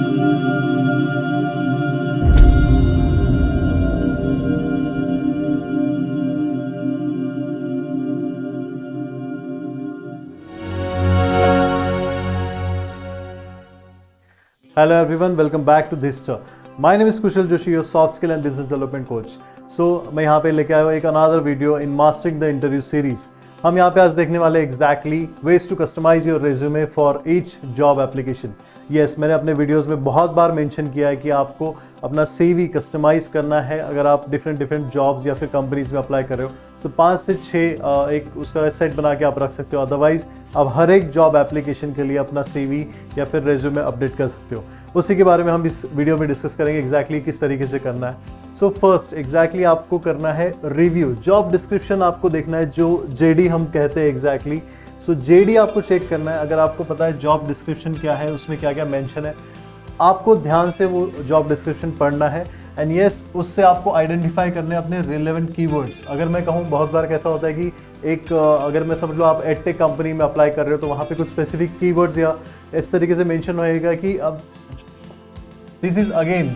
Hello everyone, welcome back to this show. My name is Kushal Joshi, your soft skill and business development coach. मैं यहाँ पे लेके आया हूँ एक another video in mastering the interview series. हम यहाँ पे आज देखने वाले exactly ways to customise your resume for each job application. Yes, मैंने अपने वीडियोस में बहुत बार मेंशन किया है कि आपको अपना सीवी कस्टमाइज करना है अगर आप डिफरेंट जॉब्स या फिर कंपनीज में अप्लाई कर रहे हो तो 5 से 6 एक उसका सेट बना के आप रख सकते हो। अदरवाइज आप हर एक जॉब एप्लीकेशन के लिए अपना सीवी या फिर रेज्यूमे अपडेट कर सकते हो। उसी के बारे में हम इस वीडियो में डिस्कस करेंगे एग्जैक्टली किस तरीके से करना है। सो फर्स्ट एग्जैक्टली आपको करना है रिव्यू। जॉब डिस्क्रिप्शन आपको देखना है जो जेडी हम कहते हैं एग्जैक्टली। सो जेडी आपको चेक करना है। अगर आपको पता है जॉब डिस्क्रिप्शन क्या है, उसमें क्या क्या मेंशन है, आपको ध्यान से वो जॉब डिस्क्रिप्शन पढ़ना है। एंड यस, उससे आपको आइडेंटिफाई करने अपने रिलेवेंट कीवर्ड्स। अगर मैं कहूँ बहुत बार कैसा होता है कि एक अगर मैं समझ लो आप एडटेक कंपनी में अप्लाई कर रहे हो तो वहाँ पे कुछ स्पेसिफिक कीवर्ड्स या इस तरीके से मेंशन होएगा कि अब this is again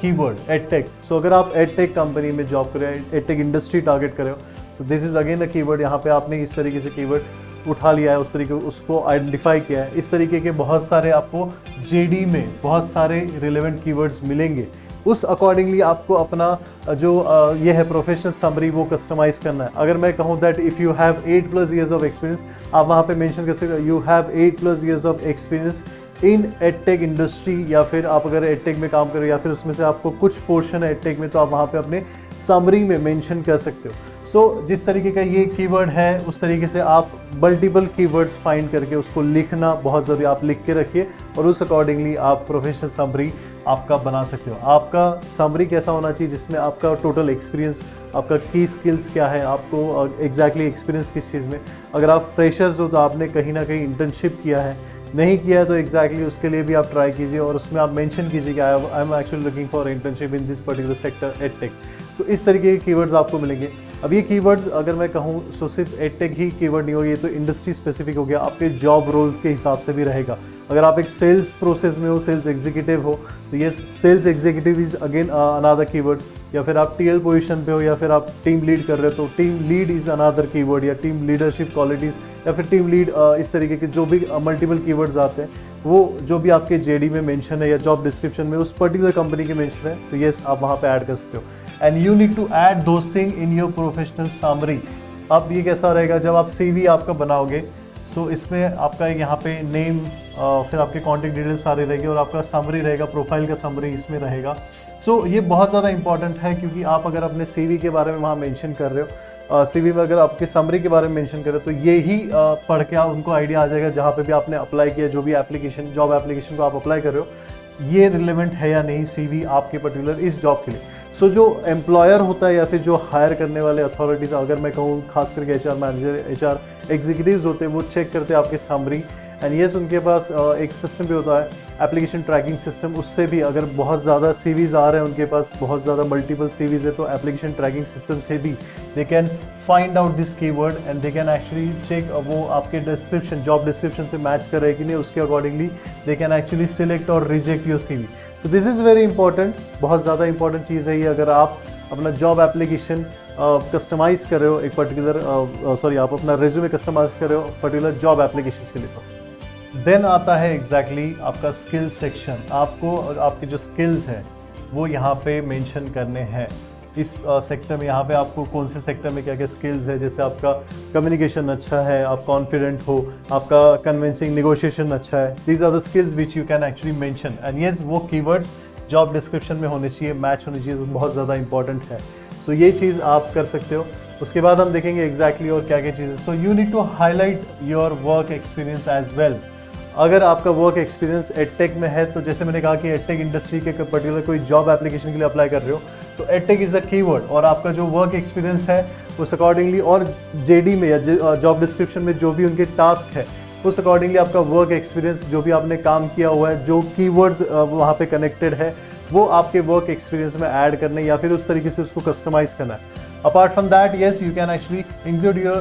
keyword edtech. So अगर आप एडटेक कंपनी में जॉब कर रहे हो, एडटेक इंडस्ट्री टारगेट कर रहे हो, so this is again a keyword. यहाँ पे आपने इस तरीके से कीवर्ड उठा लिया है, उस तरीके उसको आइडेंटिफाई किया है। इस तरीके के बहुत सारे आपको जेडी में बहुत सारे रिलेवेंट कीवर्ड्स मिलेंगे। उस अकॉर्डिंगली आपको अपना जो ये है प्रोफेशनल समरी वो कस्टमाइज करना है। अगर मैं कहूँ that if you have 8+ years of experience, आप वहाँ पे मेंशन कर सकते हो you have 8+ years of experience in edtech industry, या फिर आप अगर एडटेक में काम करो या फिर उसमें से आपको कुछ पोर्शन है एडटेक में तो आप वहाँ पे अपने समरी में मेंशन कर सकते हो। सो जिस तरीके का ये कीवर्ड है उस तरीके से आप मल्टीपल कीवर्ड्स फाइंड करके उसको लिखना बहुत ज़रूरी, आप लिख के रखिए और उस अकॉर्डिंगली आप प्रोफेशनल समरी आपका बना सकते हो। आपका समरी कैसा होना चाहिए जिसमें आपका टोटल एक्सपीरियंस, आपका की स्किल्स क्या है, आपको एग्जैक्टली एक्सपीरियंस किस चीज़ में। अगर आप फ्रेशर्स हो तो आपने कहीं ना कहीं इंटर्नशिप किया है, नहीं किया है तो एग्जैक्टली उसके लिए भी आप ट्राई कीजिए और उसमें आप मेंशन कीजिए कि I am actually looking for internship in this particular sector edtech. तो इस तरीके के कीवर्ड्स आपको मिलेंगे। अब ये कीवर्ड्स अगर मैं कहूँ सो सिर्फ एडटेक ही कीवर्ड नहीं होगी, ये तो इंडस्ट्री स्पेसिफिक हो गया, आपके जॉब रोल के हिसाब से भी रहेगा। अगर आप एक सेल्स प्रोसेस में हो, सेल्स एग्जीक्यूटिव हो, तो ये sales executive is again another keyword. या फिर आप टीएल पोजीशन पे हो या फिर आप टीम लीड कर रहे हो तो team lead is another keyword, या टीम लीडरशिप क्वालिटीज़ या फिर टीम लीड, इस तरीके के जो भी मल्टीपल कीवर्ड्स आते हैं वो जो भी आपके जेडी में मेंशन है या जॉब डिस्क्रिप्शन में उस पर्टिकुलर कंपनी के मेंशन है तो यस आप वहाँ पे ऐड कर सकते हो। And you need to add those thing in your professional summary. अब ये कैसा रहेगा जब आप सीवी आपका बनाओगे, सो इसमें आपका यहाँ पे नेम, फिर आपके कॉन्टैक्ट डिटेल्स सारे रहेंगे और आपका समरी रहेगा, प्रोफाइल का समरी इसमें रहेगा। सो ये बहुत ज़्यादा इंपॉर्टेंट है क्योंकि आप अगर अपने सीवी के बारे में वहाँ मेंशन कर रहे हो, सीवी में अगर आपके समरी के बारे में मेंशन कर रहे हो तो ये ही पढ़ के आप उनको आइडिया आ जाएगा जहाँ पे भी आपने अप्लाई किया, जो भी एप्लीकेशन जॉब एप्लीकेशन को आप अप्लाई कर रहे हो ये रिलेवेंट है या नहीं सीवी आपके पर्टिकुलर इस जॉब के लिए। सो जो एम्प्लॉयर होता है या फिर जो हायर करने वाले अथॉरिटीज़, अगर मैं कहूँ खास करके एचआर मैनेजर, एचआर एग्जीक्यूटिव्स होते हैं, वो चेक करते हैं आपके समरी। एंड यस उनके पास एक सिस्टम भी होता है एप्लीकेशन ट्रैकिंग सिस्टम, उससे भी अगर बहुत ज़्यादा सीवीज़ आ रहे हैं उनके पास, बहुत ज़्यादा मल्टीपल सीवीज़ है तो एप्लीकेशन ट्रैकिंग सिस्टम से भी they can find out this keyword and they can actually check वो आपके डिस्क्रिप्शन, जॉब डिस्क्रिप्शन से मैच कर रहे हैं कि नहीं, उसके accordingly they can actually select और रिजेक्ट योर सीवी। तो दिस इज़ वेरी इंपॉर्टेंट, बहुत ज़्यादा इंपॉर्टेंट चीज़ है ये। अगर आप अपना जॉब एप्लीकेशन कस्टमाइज़ कर रहे हो एक पर्टिकुलर आप अपना रेज्यूमे कस्टमाइज़ कर रहे हो पर्टिकुलर जॉब एप्लीकेशन के लिए, तो देन आता है एग्जैक्टली आपका स्किल सेक्शन। आपको आपके जो स्किल्स हैं वो यहाँ पे मेंशन करने हैं इस सेक्टर में। यहाँ पे आपको कौन से सेक्टर में क्या क्या स्किल्स है, जैसे आपका कम्युनिकेशन अच्छा है, आप कॉन्फिडेंट हो, आपका कन्विंसिंग नेगोशिएशन अच्छा है, these are the skills which you can actually mention. And yes वो कीवर्ड्स जॉब डिस्क्रिप्शन में होने चाहिए, मैच होने चाहिए, तो बहुत ज़्यादा इंपॉर्टेंट है। सो ये चीज़ आप कर सकते हो। उसके बाद हम देखेंगे एग्जैक्टली और क्या क्या चीज़ें। So you need to highlight your work experience as well. अगर आपका वर्क एक्सपीरियंस एडटेक में है तो जैसे मैंने कहा कि एडटेक इंडस्ट्री के पर्टिकुलर कोई जॉब एप्लीकेशन के लिए अप्लाई कर रहे हो तो एडटेक इज़ अ कीवर्ड, और आपका जो वर्क एक्सपीरियंस है उस अकॉर्डिंगली और जेडी में या जॉब डिस्क्रिप्शन में जो भी उनके टास्क है उस अकॉर्डिंगली आपका वर्क एक्सपीरियंस, जो भी आपने काम किया हुआ है, जो कीवर्ड्स वहाँ पे कनेक्टेड है, वो आपके वर्क एक्सपीरियंस में ऐड करने या फिर उस तरीके से उसको कस्टमाइज करना है। Apart from that yes you can actually include your,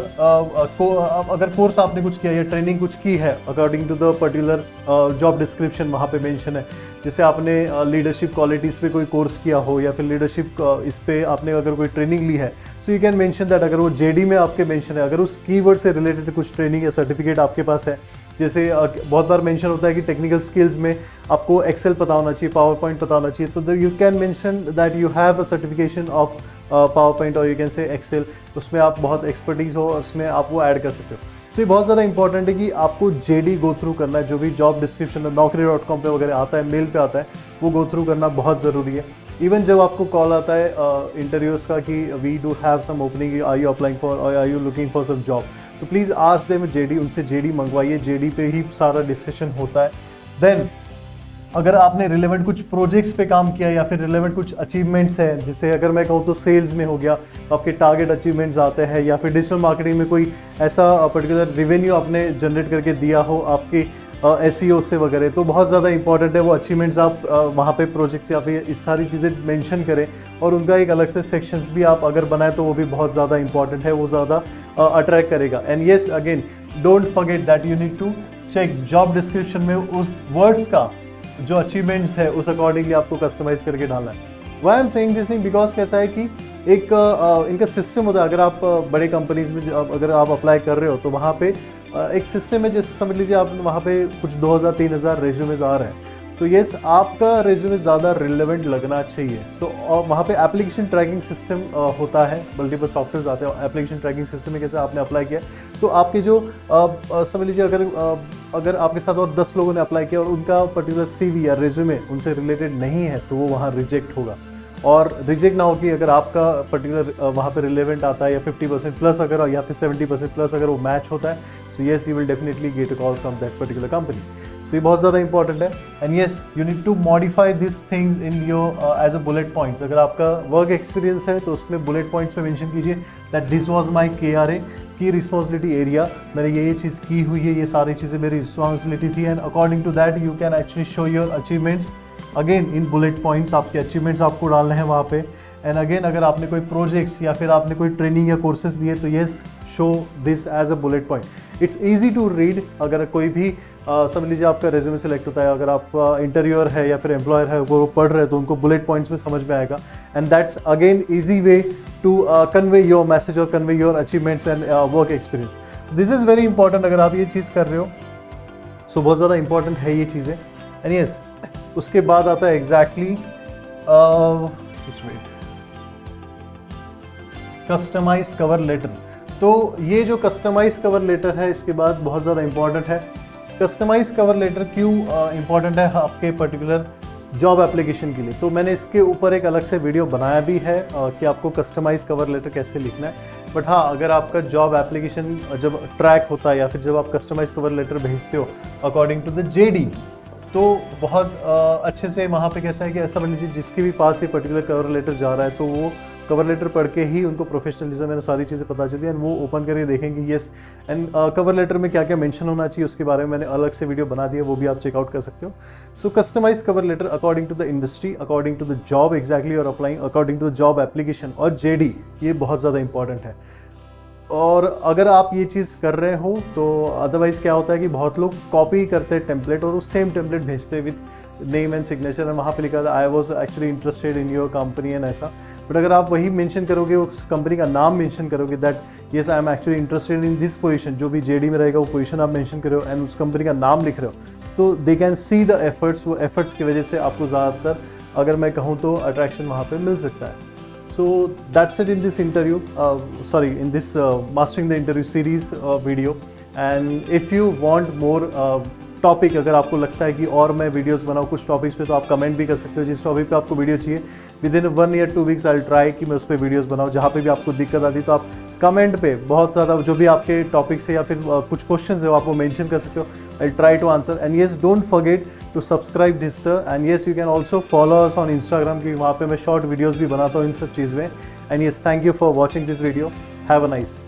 अगर कोर्स आपने कुछ किया या ट्रेनिंग कुछ की है according to the particular job description वहाँ पे मेंशन है। जैसे आपने लीडरशिप क्वालिटीज़ पे कोई कोर्स किया हो या फिर लीडरशिप इस पे आपने अगर कोई ट्रेनिंग ली है, so you can mention that. अगर वो जेडी में आपके मेंशन है, अगर उस कीवर्ड से रिलेटेड कुछ ट्रेनिंग या सर्टिफिकेट आपके पास है, जैसे बहुत बार मेंशन होता है कि टेक्निकल स्किल्स में आपको एक्सेल पता होना चाहिए, पावर पॉइंट पता होना चाहिए, तो you can mention that you have a certification of power point और यू कैन से एक्सेल, उसमें आप बहुत एक्सपर्टीज़ हो और उसमें आप वो ऐड कर सकते हो। सो ये बहुत ज़्यादा इंपॉर्टेंट है कि आपको जेडी गो थ्रू करना है, जो भी जॉब डिस्क्रिप्शन naukri.com पे वगैरह आता है, मेल पे आता है, वो गो थ्रू करना बहुत ज़रूरी है। इवन जब आपको कॉल आता है इंटरव्यूज़ का कि we do have some opening, are you applying for और are you looking for some job, तो प्लीज़ आस्क देम जेडी, उनसे जेडी मंगवाइए, जेडी पे ही सारा डिस्कशन होता है। देन अगर आपने रिलेवेंट कुछ प्रोजेक्ट्स पे काम किया या फिर रिलेवेंट कुछ अचीवमेंट्स हैं, जैसे अगर मैं कहूँ तो सेल्स में हो गया, आपके टारगेट अचीवमेंट्स आते हैं, या फिर डिजिटल मार्केटिंग में कोई ऐसा पर्टिकुलर रेवेन्यू आपने जनरेट करके दिया हो आपके SEO से वगैरह, तो बहुत ज़्यादा इंपॉर्टेंट है वो अचीवमेंट्स आप वहाँ पे प्रोजेक्ट्स या फिर इस सारी चीज़ें मेंशन करें, और उनका एक अलग से सेक्शंस भी आप अगर बनाएं तो वो भी बहुत ज़्यादा इंपॉर्टेंट है, वो ज़्यादा अट्रैक्ट करेगा। And yes again don't forget that you need to check job description में उस वर्ड्स का जो अचीवमेंट्स है उस अकॉर्डिंगली आपको कस्टमाइज करके डालना है। Why I am saying this thing because कैसा है कि एक इनका सिस्टम होता है, अगर आप बड़े कंपनीज में अगर आप अप्लाई कर रहे हो तो वहाँ पे एक सिस्टम है, जैसे समझ लीजिए आप वहाँ पे कुछ 2000-3000 रेज्यूमेज आ रहे हैं, तो येस आपका रेज्यूमे ज़्यादा रिलेवेंट लगना चाहिए। सो वहाँ पे एप्लीकेशन ट्रैकिंग सिस्टम होता है, मल्टीपल सॉफ्टवेयर आते हैं एप्लीकेशन ट्रैकिंग सिस्टम में, कैसे आपने अप्लाई किया तो आपके जो समझ लीजिए अगर आपके साथ और 10 लोगों ने अप्लाई किया और उनका पर्टिकुलर CV या रेज्यूमे उनसे रिलेटेड नहीं है, तो वो वहाँ रिजेक्ट होगा। और रिजेक्ट ना हो कि अगर आपका पर्टिकुलर वहाँ पे रिलेवेंट आता है या 50% प्लस अगर या फिर 70% प्लस अगर वो मैच होता है, so yes you will definitely get a call from that particular company. So ये बहुत ज़्यादा इंपॉर्टेंट है। And yes you need to modify this things in your as a bullet points. अगर आपका वर्क एक्सपीरियंस है तो उसमें बुलेट पॉइंट्स में मेंशन कीजिए that this was my KRA की रिस्पॉन्सिबिलिटी एरिया, मैंने ये चीज़ की हुई है, ये सारी चीज़ें मेरी रिस्पॉन्सिबिलिटी थी, and according to that you can actually show your achievements. Again in bullet points आपके अचीवमेंट्स आपको डालने हैं वहाँ पे। एंड अगेन अगर आपने कोई प्रोजेक्ट्स या फिर आपने कोई ट्रेनिंग या कोर्सेज लिए तो yes show this as a bullet point. It's easy to read. अगर कोई भी समझ लीजिए आपका रेज्यूमे सेलेक्ट होता है, अगर आप इंटरव्यूअर है या फिर एम्प्लॉयर है वो पढ़ रहे हैं तो उनको बुलेट पॉइंट्स में समझ में आएगा। And that's again easy way to convey your message और convey your achievements and work experience. This is very important अगर आप ये चीज़ कर रहे हो, सो बहुत ज़्यादा इंपॉर्टेंट है ये चीज़ें। एंड यस उसके बाद आता है एग्जैक्टली कस्टमाइज कवर लेटर। तो ये जो कस्टमाइज कवर लेटर है इसके बाद बहुत ज़्यादा इंपॉर्टेंट है। कस्टमाइज कवर लेटर क्यों इंपॉर्टेंट है आपके पर्टिकुलर जॉब एप्लीकेशन के लिए, तो मैंने इसके ऊपर एक अलग से वीडियो बनाया भी है कि आपको कस्टमाइज कवर लेटर कैसे लिखना है। बट हाँ, अगर आपका जॉब एप्लीकेशन जब ट्रैक होता है या फिर जब आप कस्टमाइज कवर लेटर भेजते हो अकॉर्डिंग टू द JD, तो बहुत अच्छे से वहाँ पे कैसा है कि ऐसा मान लीजिए जिसके भी पास ये पर्टिकुलर कवर लेटर जा रहा है तो वो कवर लेटर पढ़ के ही उनको प्रोफेशनलिज्म में सारी चीज़ें पता चलती है, एंड वो ओपन करके देखेंगे येस। एंड कवर लेटर में क्या क्या मेंशन होना चाहिए उसके बारे में मैंने अलग से वीडियो बना दिया, वो भी आप चेकआउट कर सकते हो। So customise cover letter according to the industry, according to the job exactly और applying according to the job application और JD, ये बहुत ज़्यादा इंपॉर्टेंट है। और अगर आप ये चीज़ कर रहे हो तो अदरवाइज़ क्या होता है कि बहुत लोग कॉपी करते हैं टेम्पलेट और उस सेम टेम्पलेट भेजते हैं with name and signature, and वहाँ पे लिखा था I was actually interested in your company and ऐसा। बट अगर आप वही मेंशन करोगे, उस कंपनी का नाम मेंशन करोगे that yes I am actually interested in this position, जो भी JD में रहेगा वो पोजीशन आप मेंशन कर रहे हो एंड उस कंपनी का नाम लिख रहे हो, तो they can see the efforts. वो एफर्ट्स की वजह से आपको ज़्यादातर अगर मैं कहूँ तो अट्रैक्शन वहाँ पर मिल सकता है। So that's it in this interview, in this Mastering the Interview series video. And if you want more topic, अगर आपको लगता है कि और मैं वीडियोस बनाऊँ कुछ टॉपिक्स पे, तो आप कमेंट भी कर सकते हो जिस टॉपिक पे आपको वीडियो चाहिए। विद इन 1 या 2 वीक्स आई ट्राई कि मैं उस पर वीडियोस बनाऊँ। जहाँ पे भी आपको दिक्कत आती है तो आप कमेंट पे बहुत ज़्यादा जो भी आपके टॉपिक्स है या फिर कुछ क्वेश्चंस है वो आप वो मेंशन कर सकते हो। I try to answer. And yes don't forget to subscribe digital, and yes you can also follow us on Instagram, की वहाँ पे मैं शॉर्ट वीडियोज़ भी बनाता हूँ इन सब चीज़ में। And yes thank you for watching this video. Have a nice day.